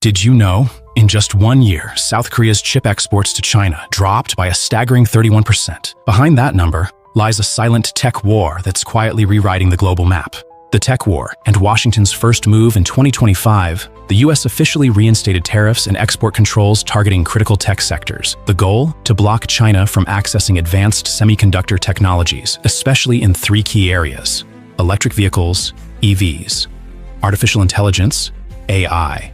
Did you know? In just 1 year, South Korea's chip exports to China dropped by a staggering 31%. Behind that number lies a silent tech war that's quietly rewriting the global map. The tech war, and Washington's first move in 2025, the US officially reinstated tariffs and export controls targeting critical tech sectors. The goal? To block China from accessing advanced semiconductor technologies, especially in 3 key areas: electric vehicles, EVs, artificial intelligence, AI,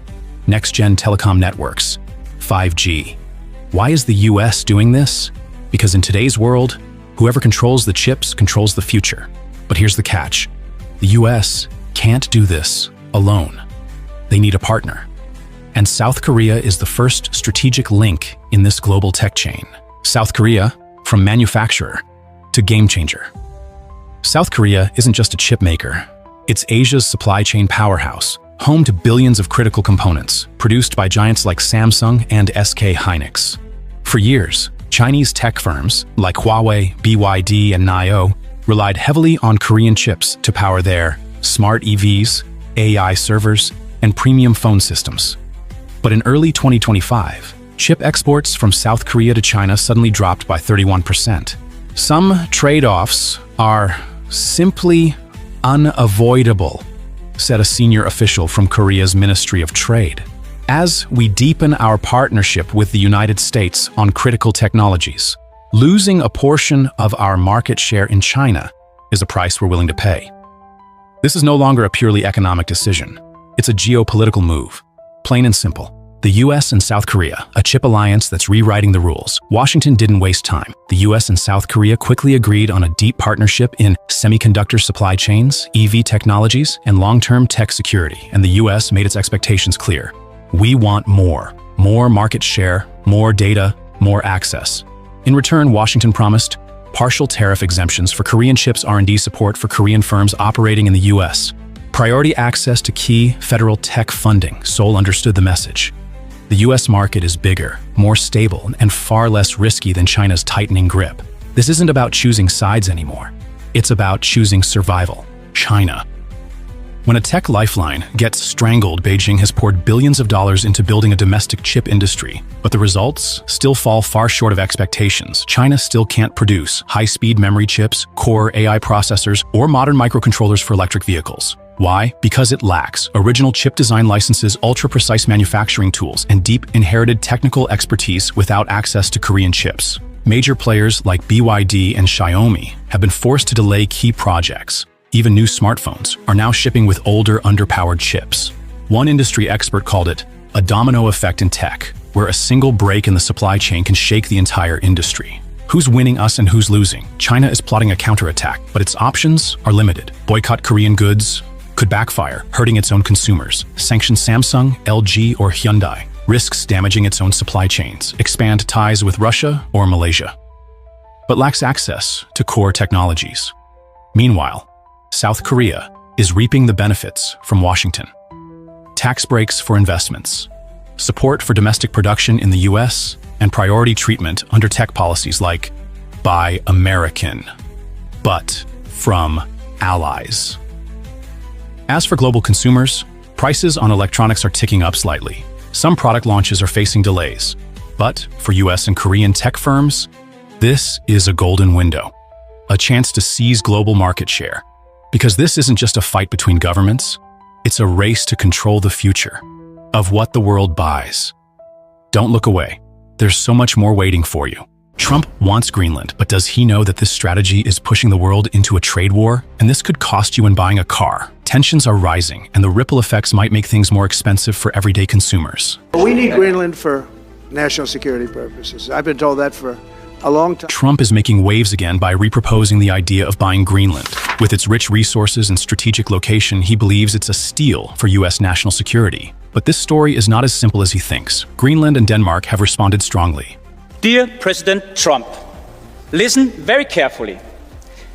next-gen telecom networks, 5G. Why is the US doing this? Because in today's world, whoever controls the chips controls the future. But here's the catch. The US can't do this alone. They need a partner. And South Korea is the first strategic link in this global tech chain. South Korea, from manufacturer to game changer. South Korea isn't just a chip maker. It's Asia's supply chain powerhouse, home to billions of critical components, produced by giants like Samsung and SK Hynix. For years, Chinese tech firms like Huawei, BYD, and NIO relied heavily on Korean chips to power their smart EVs, AI servers, and premium phone systems. But in early 2025, chip exports from South Korea to China suddenly dropped by 31%. Some trade-offs are simply unavoidable, said a senior official from Korea's Ministry of Trade. As we deepen our partnership with the United States on critical technologies, losing a portion of our market share in China is a price we're willing to pay. This is no longer a purely economic decision. It's a geopolitical move. Plain and simple. The US and South Korea, a chip alliance that's rewriting the rules. Washington didn't waste time. The US and South Korea quickly agreed on a deep partnership in semiconductor supply chains, EV technologies, and long-term tech security, and the US made its expectations clear. We want more market share, more data, more access. In return, Washington promised partial tariff exemptions for Korean chips, R&D support for Korean firms operating in the US, priority access to key federal tech funding. Seoul understood the message. The US market is bigger, more stable, and far less risky than China's tightening grip. This isn't about choosing sides anymore. It's about choosing survival. China. When a tech lifeline gets strangled, Beijing has poured billions of dollars into building a domestic chip industry, but the results still fall far short of expectations. China still can't produce high-speed memory chips, core AI processors, or modern microcontrollers for electric vehicles. Why? Because it lacks original chip design licenses, ultra-precise manufacturing tools, and deep inherited technical expertise without access to Korean chips. Major players like BYD and Xiaomi have been forced to delay key projects. Even new smartphones are now shipping with older, underpowered chips. One industry expert called it a domino effect in tech, where a single break in the supply chain can shake the entire industry. Who's winning us and who's losing? China is plotting a counterattack, but its options are limited. Boycott Korean goods could backfire, hurting its own consumers. Sanction Samsung, LG, or Hyundai risks damaging its own supply chains. Expand ties with Russia or Malaysia, but lacks access to core technologies. Meanwhile, South Korea is reaping the benefits from Washington. Tax breaks for investments, support for domestic production in the US, and priority treatment under tech policies like Buy American, but from allies. As for global consumers, prices on electronics are ticking up slightly. Some product launches are facing delays. But for US and Korean tech firms, this is a golden window, a chance to seize global market share. Because this isn't just a fight between governments, it's a race to control the future of what the world buys. Don't look away. There's so much more waiting for you. Trump wants Greenland, but does he know that this strategy is pushing the world into a trade war? And this could cost you when buying a car. Tensions are rising, and the ripple effects might make things more expensive for everyday consumers. We need Greenland for national security purposes. I've been told that for a long time. Trump is making waves again by reproposing the idea of buying Greenland. With its rich resources and strategic location, he believes it's a steal for US national security. But this story is not as simple as he thinks. Greenland and Denmark have responded strongly. Dear President Trump, listen very carefully.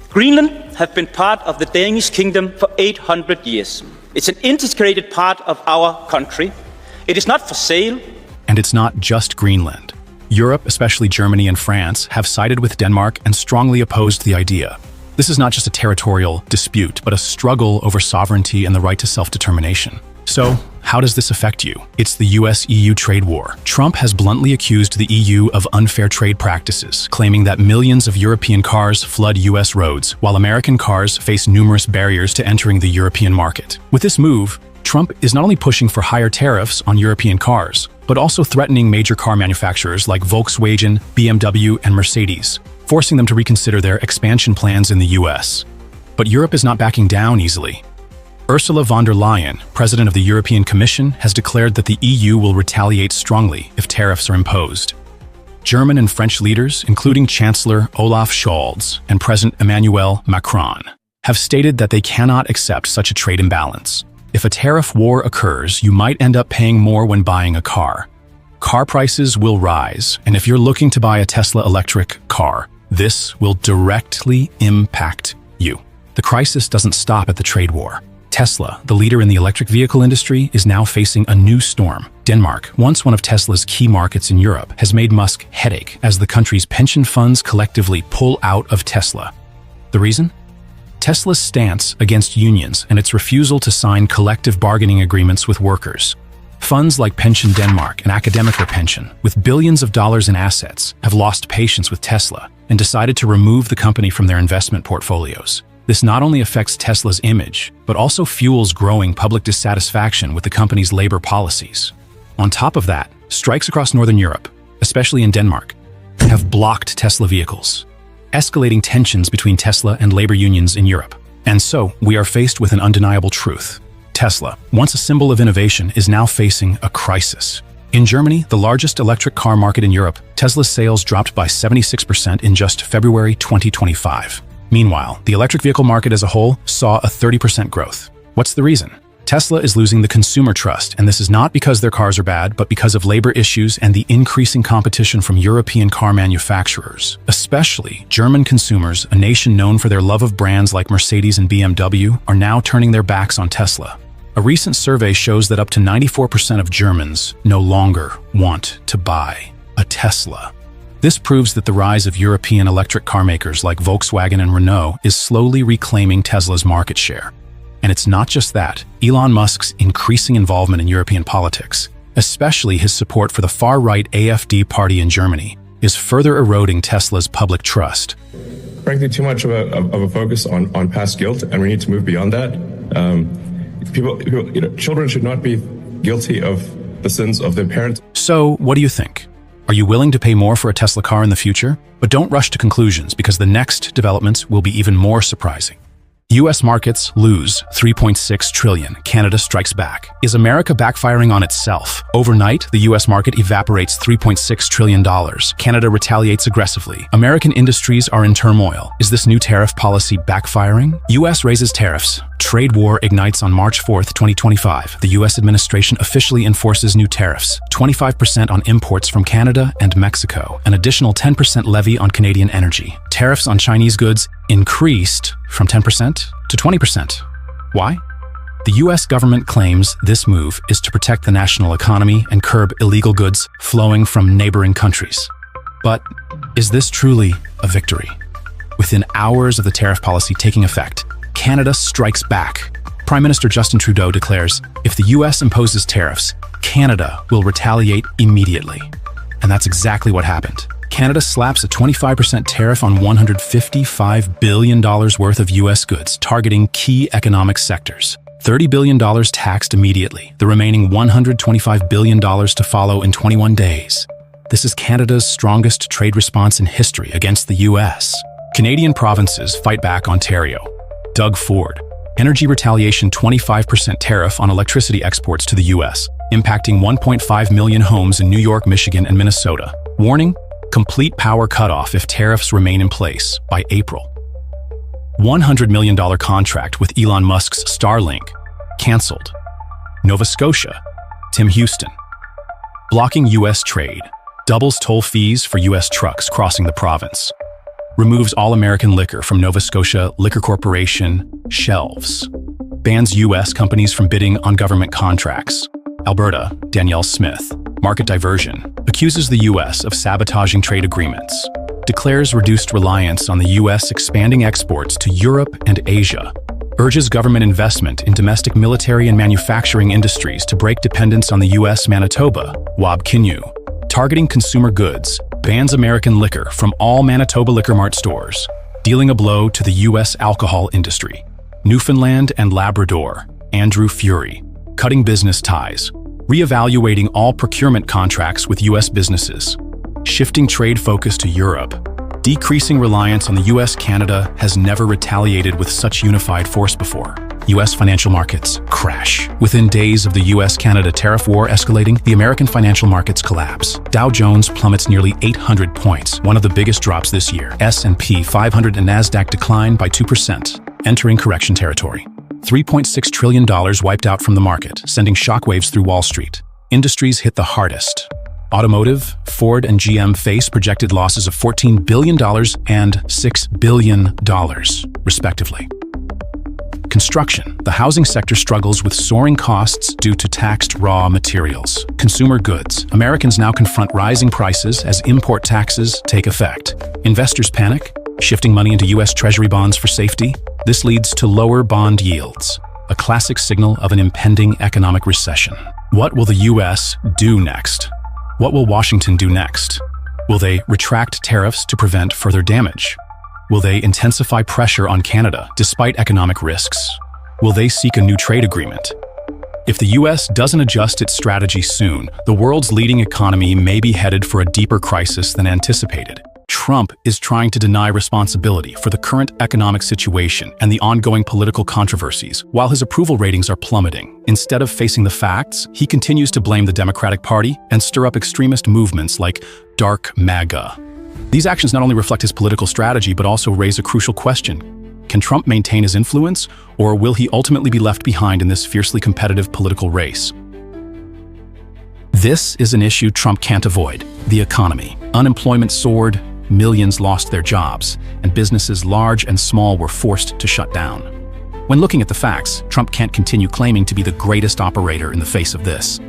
Greenland has been part of the Danish kingdom for 800 years. It's an integrated part of our country. It is not for sale. And it's not just Greenland. Europe, especially Germany and France, have sided with Denmark and strongly opposed the idea. This is not just a territorial dispute, but a struggle over sovereignty and the right to self-determination. So, how does this affect you? It's the US-EU trade war. Trump has bluntly accused the EU of unfair trade practices, claiming that millions of European cars flood US roads, while American cars face numerous barriers to entering the European market. With this move, Trump is not only pushing for higher tariffs on European cars, but also threatening major car manufacturers like Volkswagen, BMW, and Mercedes, forcing them to reconsider their expansion plans in the US. But Europe is not backing down easily. Ursula von der Leyen, president of the European Commission, has declared that the EU will retaliate strongly if tariffs are imposed. German and French leaders, including Chancellor Olaf Scholz and President Emmanuel Macron, have stated that they cannot accept such a trade imbalance. If a tariff war occurs, you might end up paying more when buying a car. Car prices will rise, and if you're looking to buy a Tesla electric car, this will directly impact you. The crisis doesn't stop at the trade war. Tesla, the leader in the electric vehicle industry, is now facing a new storm. Denmark, once one of Tesla's key markets in Europe, has made Musk headache as the country's pension funds collectively pull out of Tesla. The reason? Tesla's stance against unions and its refusal to sign collective bargaining agreements with workers. Funds like Pension Denmark and Academiker Pension, with billions of dollars in assets, have lost patience with Tesla and decided to remove the company from their investment portfolios. This not only affects Tesla's image, but also fuels growing public dissatisfaction with the company's labor policies. On top of that, strikes across Northern Europe, especially in Denmark, have blocked Tesla vehicles, escalating tensions between Tesla and labor unions in Europe. And so, we are faced with an undeniable truth. Tesla, once a symbol of innovation, is now facing a crisis. In Germany, the largest electric car market in Europe, Tesla's sales dropped by 76% in just February 2025. Meanwhile, the electric vehicle market as a whole saw a 30% growth. What's the reason? Tesla is losing the consumer trust, and this is not because their cars are bad, but because of labor issues and the increasing competition from European car manufacturers. Especially German consumers, a nation known for their love of brands like Mercedes and BMW, are now turning their backs on Tesla. A recent survey shows that up to 94% of Germans no longer want to buy a Tesla. This proves that the rise of European electric car makers like Volkswagen and Renault is slowly reclaiming Tesla's market share. And it's not just that. Elon Musk's increasing involvement in European politics, especially his support for the far-right AfD party in Germany, is further eroding Tesla's public trust. Frankly, too much of a focus on past guilt, and we need to move beyond that. Children should not be guilty of the sins of their parents. So, what do you think? Are you willing to pay more for a Tesla car in the future? But don't rush to conclusions, because the next developments will be even more surprising. U.S. markets lose $3.6 trillion. Canada strikes back. Is America backfiring on itself? Overnight, the U.S. market evaporates $3.6 trillion. Canada retaliates aggressively. American industries are in turmoil. Is this new tariff policy backfiring? U.S. raises tariffs. Trade war ignites on March 4, 2025. The U.S. administration officially enforces new tariffs. 25% on imports from Canada and Mexico. An additional 10% levy on Canadian energy. Tariffs on Chinese goods increased from 10% to 20%. Why? The U.S. government claims this move is to protect the national economy and curb illegal goods flowing from neighboring countries. But is this truly a victory? Within hours of the tariff policy taking effect, Canada strikes back. Prime Minister Justin Trudeau declares, if the U.S. imposes tariffs, Canada will retaliate immediately. And that's exactly what happened. Canada slaps a 25% tariff on $155 billion worth of U.S. goods, targeting key economic sectors. $30 billion taxed immediately, the remaining $125 billion to follow in 21 days. This is Canada's strongest trade response in history against the U.S. Canadian provinces fight back. Ontario. Doug Ford. Energy retaliation 25% tariff on electricity exports to the U.S., impacting 1.5 million homes in New York, Michigan, and Minnesota. Warning: complete power cutoff if tariffs remain in place by April. $100 million contract with Elon Musk's Starlink canceled. Nova Scotia. Tim Houston. Blocking U.S. trade. Doubles toll fees for U.S. trucks crossing the province. Removes all American liquor from Nova Scotia Liquor Corporation shelves. Bans U.S. companies from bidding on government contracts. Alberta. Danielle Smith. Market diversion. Accuses the U.S. of sabotaging trade agreements. Declares reduced reliance on the U.S. expanding exports to Europe and Asia. urges government investment in domestic military and manufacturing industries to break dependence on the U.S. Manitoba, Wab Kinyu, targeting consumer goods, bans American liquor from all Manitoba Liquor Mart stores, dealing a blow to the U.S. alcohol industry. Newfoundland and Labrador, Andrew Furey, cutting business ties, reevaluating all procurement contracts with U.S. businesses, shifting trade focus to Europe, decreasing reliance on the U.S. Canada has never retaliated with such unified force before. U.S. financial markets crash. Within days of the U.S.-Canada tariff war escalating, the American financial markets collapse. Dow Jones plummets nearly 800 points, one of the biggest drops this year. S&P 500 and NASDAQ decline by 2%, entering correction territory. $3.6 trillion wiped out from the market, sending shockwaves through Wall Street. Industries hit the hardest. Automotive, Ford and GM face projected losses of $14 billion and $6 billion, respectively. Construction. The housing sector struggles with soaring costs due to taxed raw materials. Consumer goods. Americans now confront rising prices as import taxes take effect. Investors panic, shifting money into U.S. Treasury bonds for safety. This leads to lower bond yields, a classic signal of an impending economic recession. What will the U.S. do next? What will Washington do next? Will they retract tariffs to prevent further damage? Will they intensify pressure on Canada despite economic risks? Will they seek a new trade agreement? If the U.S. doesn't adjust its strategy soon, the world's leading economy may be headed for a deeper crisis than anticipated. Trump is trying to deny responsibility for the current economic situation and the ongoing political controversies, while his approval ratings are plummeting. Instead of facing the facts, he continues to blame the Democratic Party and stir up extremist movements like Dark MAGA. These actions not only reflect his political strategy, but also raise a crucial question. Can Trump maintain his influence, or will he ultimately be left behind in this fiercely competitive political race? This is an issue Trump can't avoid: the economy. Unemployment soared, millions lost their jobs, and businesses large and small were forced to shut down. When looking at the facts, Trump can't continue claiming to be the greatest operator in the face of this.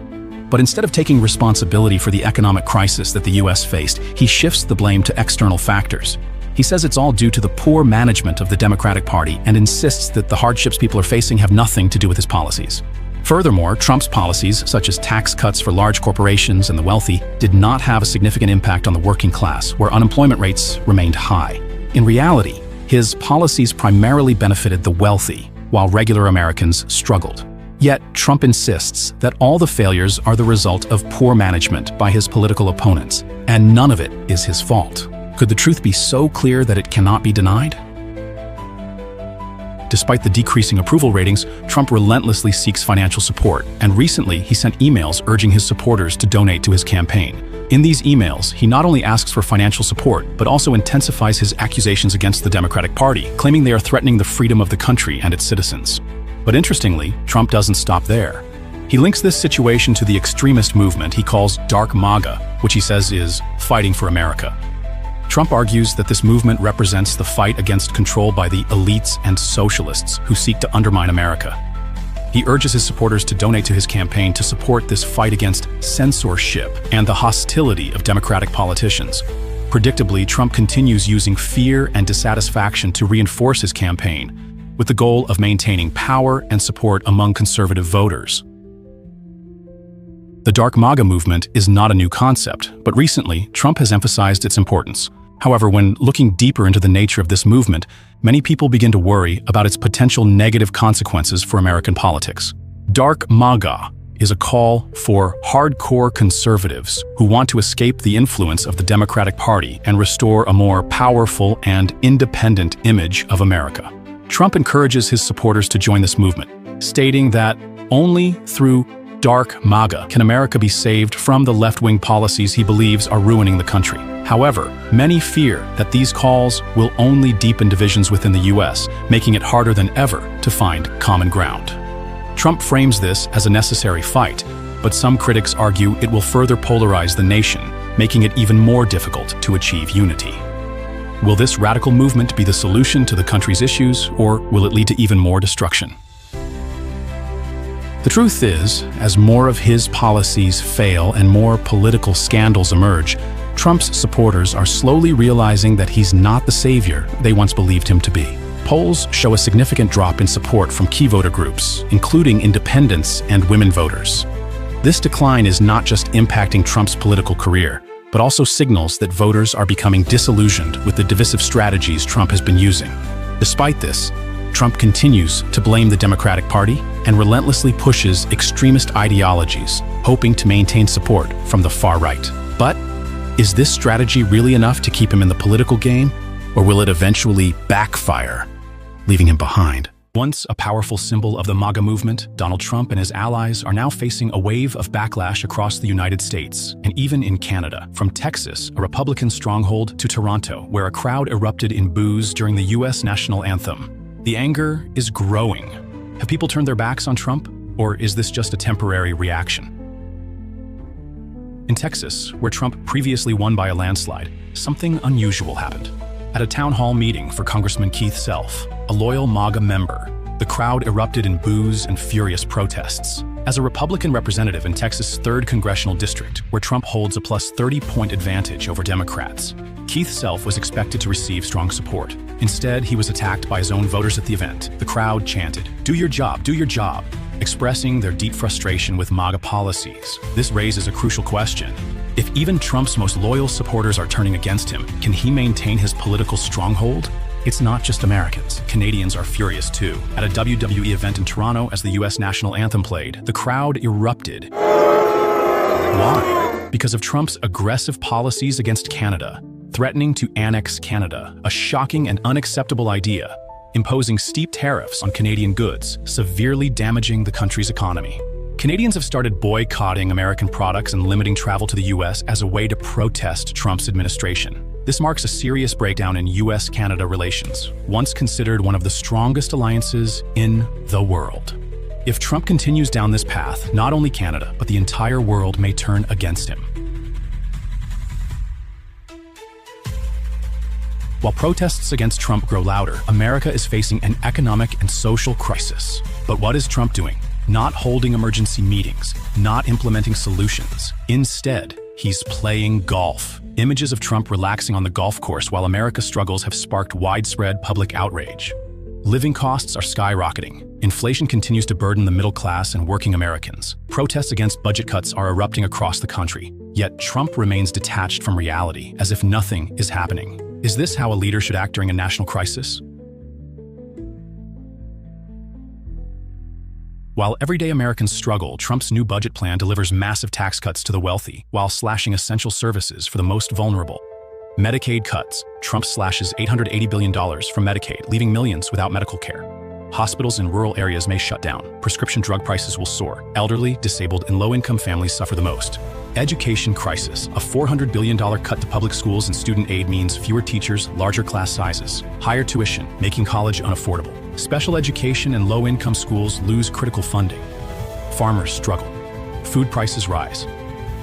But instead of taking responsibility for the economic crisis that the U.S. faced, he shifts the blame to external factors. He says it's all due to the poor management of the Democratic Party and insists that the hardships people are facing have nothing to do with his policies. Furthermore, Trump's policies, such as tax cuts for large corporations and the wealthy, did not have a significant impact on the working class, where unemployment rates remained high. In reality, his policies primarily benefited the wealthy, while regular Americans struggled. Yet, Trump insists that all the failures are the result of poor management by his political opponents, and none of it is his fault. Could the truth be so clear that it cannot be denied? Despite the decreasing approval ratings, Trump relentlessly seeks financial support, and recently he sent emails urging his supporters to donate to his campaign. In these emails, he not only asks for financial support, but also intensifies his accusations against the Democratic Party, claiming they are threatening the freedom of the country and its citizens. But interestingly, Trump doesn't stop there. He links this situation to the extremist movement he calls Dark MAGA, which he says is fighting for America. Trump argues that this movement represents the fight against control by the elites and socialists who seek to undermine America. He urges his supporters to donate to his campaign to support this fight against censorship and the hostility of Democratic politicians. Predictably, Trump continues using fear and dissatisfaction to reinforce his campaign, with the goal of maintaining power and support among conservative voters. The Dark MAGA movement is not a new concept, but recently, Trump has emphasized its importance. However, when looking deeper into the nature of this movement, many people begin to worry about its potential negative consequences for American politics. Dark MAGA is a call for hardcore conservatives who want to escape the influence of the Democratic Party and restore a more powerful and independent image of America. Trump encourages his supporters to join this movement, stating that only through Dark MAGA can America be saved from the left-wing policies he believes are ruining the country. However, many fear that these calls will only deepen divisions within the U.S., making it harder than ever to find common ground. Trump frames this as a necessary fight, but some critics argue it will further polarize the nation, making it even more difficult to achieve unity. Will this radical movement be the solution to the country's issues, or will it lead to even more destruction? The truth is, as more of his policies fail and more political scandals emerge, Trump's supporters are slowly realizing that he's not the savior they once believed him to be. Polls show a significant drop in support from key voter groups, including independents and women voters. This decline is not just impacting Trump's political career, but also signals that voters are becoming disillusioned with the divisive strategies Trump has been using. Despite this, Trump continues to blame the Democratic Party and relentlessly pushes extremist ideologies, hoping to maintain support from the far right. But is this strategy really enough to keep him in the political game, or will it eventually backfire, leaving him behind? Once a powerful symbol of the MAGA movement, Donald Trump and his allies are now facing a wave of backlash across the United States and even in Canada. From Texas, a Republican stronghold, to Toronto, where a crowd erupted in boos during the U.S. national anthem. The anger is growing. Have people turned their backs on Trump, or is this just a temporary reaction? In Texas, where Trump previously won by a landslide, something unusual happened. At a town hall meeting for Congressman Keith Self, a loyal MAGA member, the crowd erupted in boos and furious protests. As a Republican representative in Texas' 3rd Congressional District, where Trump holds a plus 30-point advantage over Democrats, Keith Self was expected to receive strong support. Instead, he was attacked by his own voters at the event. The crowd chanted, "Do your job, do your job," expressing their deep frustration with MAGA policies. This raises a crucial question. If even Trump's most loyal supporters are turning against him, can he maintain his political stronghold? It's not just Americans. Canadians are furious too. At a WWE event in Toronto, as the U.S. national anthem played, the crowd erupted. Why? Because of Trump's aggressive policies against Canada, threatening to annex Canada, a shocking and unacceptable idea, imposing steep tariffs on Canadian goods, severely damaging the country's economy. Canadians have started boycotting American products and limiting travel to the U.S. as a way to protest Trump's administration. This marks a serious breakdown in U.S.-Canada relations, once considered one of the strongest alliances in the world. If Trump continues down this path, not only Canada, but the entire world may turn against him. While protests against Trump grow louder, America is facing an economic and social crisis. But what is Trump doing? Not holding emergency meetings, not implementing solutions. Instead, he's playing golf. Images of Trump relaxing on the golf course while America's struggles have sparked widespread public outrage. Living costs are skyrocketing. Inflation continues to burden the middle class and working Americans. Protests against budget cuts are erupting across the country. Yet Trump remains detached from reality, as if nothing is happening. Is this how a leader should act during a national crisis? While everyday Americans struggle, Trump's new budget plan delivers massive tax cuts to the wealthy, while slashing essential services for the most vulnerable. Medicaid cuts. Trump slashes $880 billion from Medicaid, leaving millions without medical care. Hospitals in rural areas may shut down. Prescription drug prices will soar. Elderly, disabled, and low-income families suffer the most. Education crisis. A $400 billion cut to public schools and student aid means fewer teachers, larger class sizes, higher tuition, making college unaffordable. Special education and low-income schools lose critical funding. Farmers struggle. Food prices rise.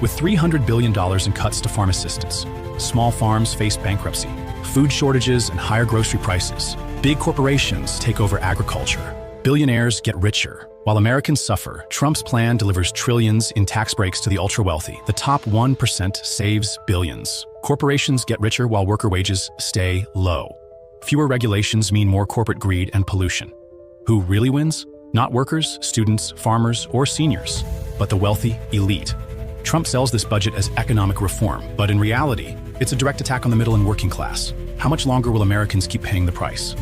With $300 billion in cuts to farm assistance, small farms face bankruptcy. Food shortages and higher grocery prices. Big corporations take over agriculture. Billionaires get richer. While Americans suffer, Trump's plan delivers trillions in tax breaks to the ultra-wealthy. The top 1% saves billions. Corporations get richer while worker wages stay low. Fewer regulations mean more corporate greed and pollution. Who really wins? Not workers, students, farmers, or seniors, but the wealthy elite. Trump sells this budget as economic reform, but in reality, it's a direct attack on the middle and working class. How much longer will Americans keep paying the price?